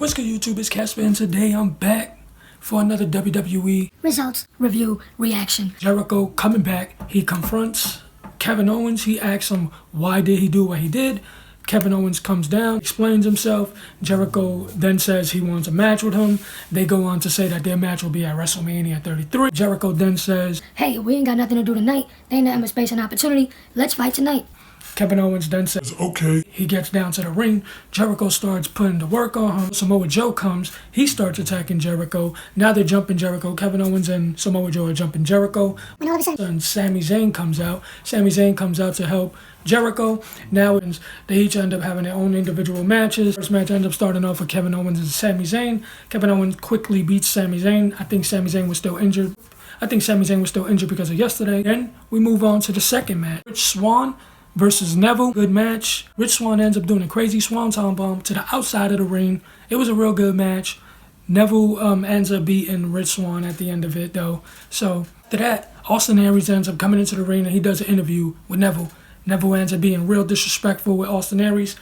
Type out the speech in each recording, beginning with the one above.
What's good, YouTube? It's Casper, and today I'm back for another WWE Results Review Reaction. Jericho coming back. He confronts Kevin Owens. He asks him why did he do what he did. Kevin Owens comes down, explains himself. Jericho then says he wants a match with him. They go on to say that their match will be at WrestleMania 33. Jericho then says, "Hey, we ain't got nothing to do tonight. There ain't nothing but space and opportunity. Let's fight tonight." Kevin Owens then says, okay. He gets down to the ring. Jericho starts putting the work on him. Samoa Joe comes. He starts attacking Jericho. Now they're jumping Jericho. Kevin Owens and Samoa Joe are jumping Jericho. When all of a sudden, Sami Zayn comes out. Sami Zayn comes out to help Jericho. Now they each end up having their own individual matches. First match ends up starting off with Kevin Owens and Sami Zayn. Kevin Owens quickly beats Sami Zayn. I think Sami Zayn was still injured. Because of yesterday. Then we move on to the second match. Rich Swann versus Neville. Good match. Rich Swann ends up doing a crazy swanton bomb to the outside of the ring. It was a real good match. Neville ends up beating Rich Swann at the end of it, though. So after that, Austin Aries ends up coming into the ring and he does an interview with Neville. Neville ends up being real disrespectful with Austin Aries.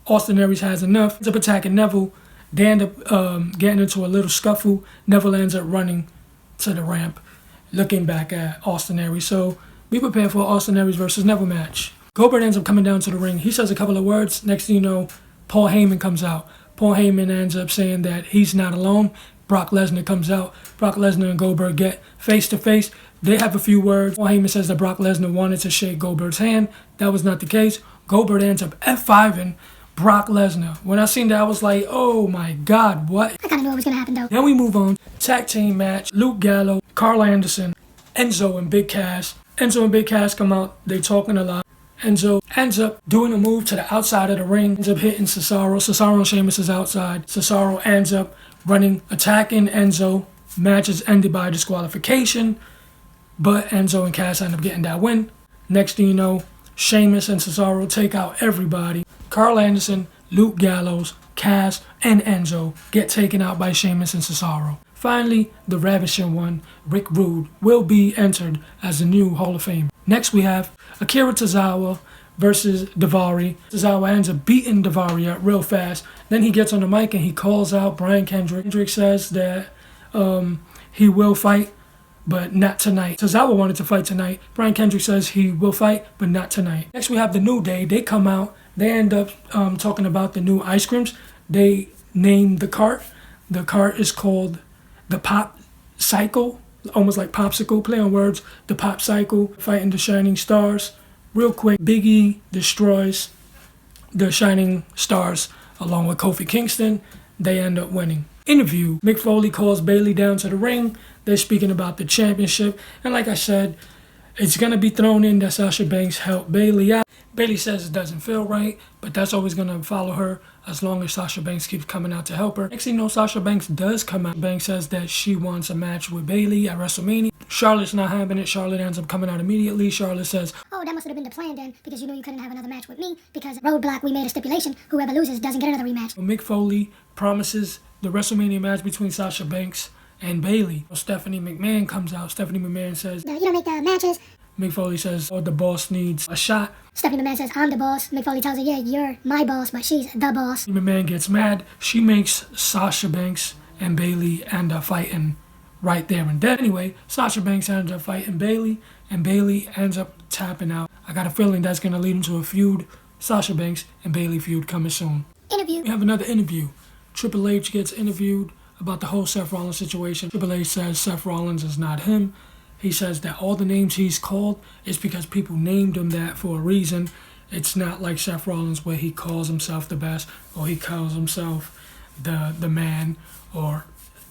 Austin Aries has enough. Ends up attacking Neville. They end up getting into a little scuffle. Neville ends up running to the ramp, looking back at Austin Aries. So be prepared for Austin Aries versus Neville match. Goldberg ends up coming down to the ring. He says a couple of words. Next thing you know, Paul Heyman comes out. Paul Heyman ends up saying that he's not alone. Brock Lesnar comes out. Brock Lesnar and Goldberg get face to face. They have a few words. Paul Heyman says that Brock Lesnar wanted to shake Goldberg's hand. That was not the case. Goldberg ends up F5'ing Brock Lesnar. When I seen that, I was like, oh my God, what? I kinda knew what was gonna happen though. Then we move on. Tag team match. Luke Gallows, Carl Anderson, Enzo and Big Cass. Enzo and Big Cass come out. They talking a lot. Enzo ends up doing a move to the outside of the ring, ends up hitting Cesaro. Cesaro and Sheamus is outside. Cesaro ends up running, attacking Enzo. Match is ended by disqualification, but Enzo and Cass end up getting that win. Next thing you know, Sheamus and Cesaro take out everybody. Carl Anderson, Luke Gallows, Cass, and Enzo get taken out by Sheamus and Cesaro. Finally, the ravishing one, Rick Rude, will be entered as the new Hall of Fame. Next we have Akira Tozawa versus Daivari. Tozawa ends up beating Daivari up real fast. Then he gets on the mic and he calls out Brian Kendrick. Kendrick says that he will fight, but not tonight. Tozawa wanted to fight tonight. Brian Kendrick says he will fight, but not tonight. Next we have the New Day. They come out. They end up talking about the new ice creams. They named the cart. The cart is called the Pop Cycle, almost like popsicle, play on words. The Pop Cycle, fighting the Shining Stars. Real quick, Big E destroys the Shining Stars along with Kofi Kingston. They end up winning. Interview. Mick Foley calls Bayley down to the ring. They're speaking about the championship. And like I said, it's going to be thrown in that Sasha Banks helped Bayley out. Bayley says it doesn't feel right, but that's always going to follow her as long as Sasha Banks keeps coming out to help her. Next thing you know, Sasha Banks does come out. Banks says that she wants a match with Bayley at WrestleMania. Charlotte's not having it. Charlotte ends up coming out immediately. Charlotte says, "Oh, that must have been the plan then, because you knew you couldn't have another match with me, because roadblock, we made a stipulation. Whoever loses doesn't get another rematch." Mick Foley promises the WrestleMania match between Sasha Banks and Bayley. Stephanie McMahon comes out. Stephanie McMahon says, "You don't make the matches." Mick Foley says, oh, the boss needs a shot. Stephanie McMahon says, "I'm the boss." Mick Foley tells her, "Yeah, you're my boss, but she's the boss." McMahon gets mad. She makes Sasha Banks and Bayley end up fighting right there and then. Anyway, Sasha Banks ends up fighting Bayley, and Bayley ends up tapping out. I got a feeling that's going to lead into a feud. Sasha Banks and Bayley feud coming soon. Interview. We have another interview. Triple H gets interviewed about the whole Seth Rollins situation. Triple H says Seth Rollins is not him. He says that all the names he's called is because people named him that for a reason. It's not like Seth Rollins where he calls himself the best, or he calls himself the man, or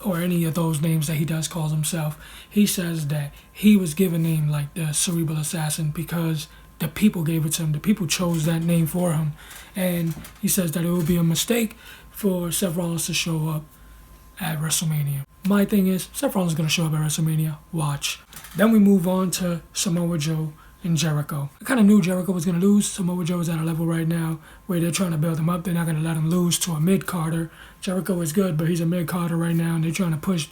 any of those names that he does calls himself. He says that he was given a name like the Cerebral Assassin because the people gave it to him. The people chose that name for him. And he says that it would be a mistake for Seth Rollins to show up at WrestleMania. My thing is, Seth Rollins is going to show up at WrestleMania. Watch. Then we move on to Samoa Joe and Jericho. I kind of knew Jericho was going to lose. Samoa Joe is at a level right now where they're trying to build him up. They're not going to let him lose to a mid-carder. Jericho is good, but he's a mid-carder right now, and they're trying to push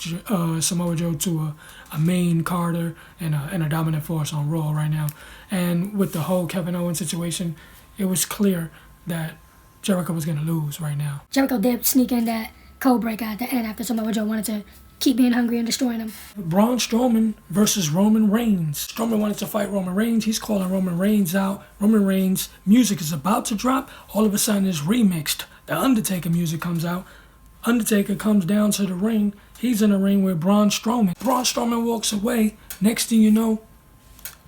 Samoa Joe to a main carder and a dominant force on Raw right now. And with the whole Kevin Owens situation, it was clear that Jericho was going to lose right now. Jericho did sneak in that code breaker at the end after Samoa Joe wanted to keep being hungry and destroying him. Braun Strowman versus Roman Reigns. Strowman wanted to fight Roman Reigns. He's calling Roman Reigns out. Roman Reigns' music is about to drop. All of a sudden it's remixed. The Undertaker music comes out. Undertaker comes down to the ring. He's in the ring with Braun Strowman. Braun Strowman walks away. Next thing you know,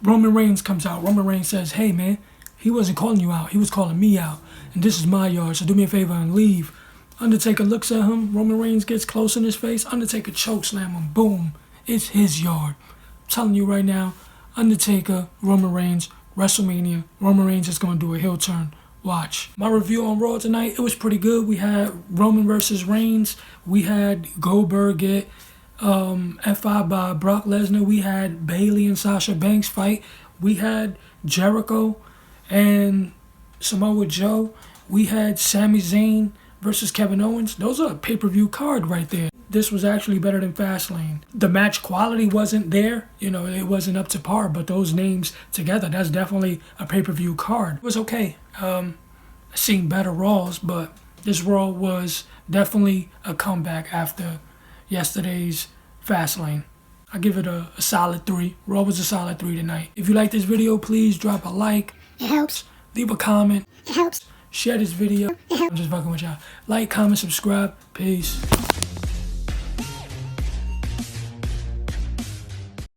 Roman Reigns comes out. Roman Reigns says, hey man, he wasn't calling you out. He was calling me out. And this is my yard, so do me a favor and leave. Undertaker looks at him. Roman Reigns gets close in his face. Undertaker chokeslam him. Boom. It's his yard. I'm telling you right now, Undertaker, Roman Reigns, WrestleMania. Roman Reigns is going to do a heel turn. Watch. My review on Raw tonight, it was pretty good. We had Roman versus Reigns. We had Goldberg get F5 by Brock Lesnar. We had Bayley and Sasha Banks fight. We had Jericho and Samoa Joe. We had Sami Zayn versus Kevin Owens. Those are a pay-per-view card right there. This was actually better than Fastlane. The match quality wasn't there. You know, it wasn't up to par, but those names together, that's definitely a pay-per-view card. It was okay. I've seen better Raws, but this Raw was definitely a comeback after yesterday's Fastlane. I give it a solid 3. Raw was a solid 3 tonight. If you like this video, please drop a like. It helps. Leave a comment. It helps. Share this video. I'm just fucking with y'all. Like, comment, subscribe. Peace.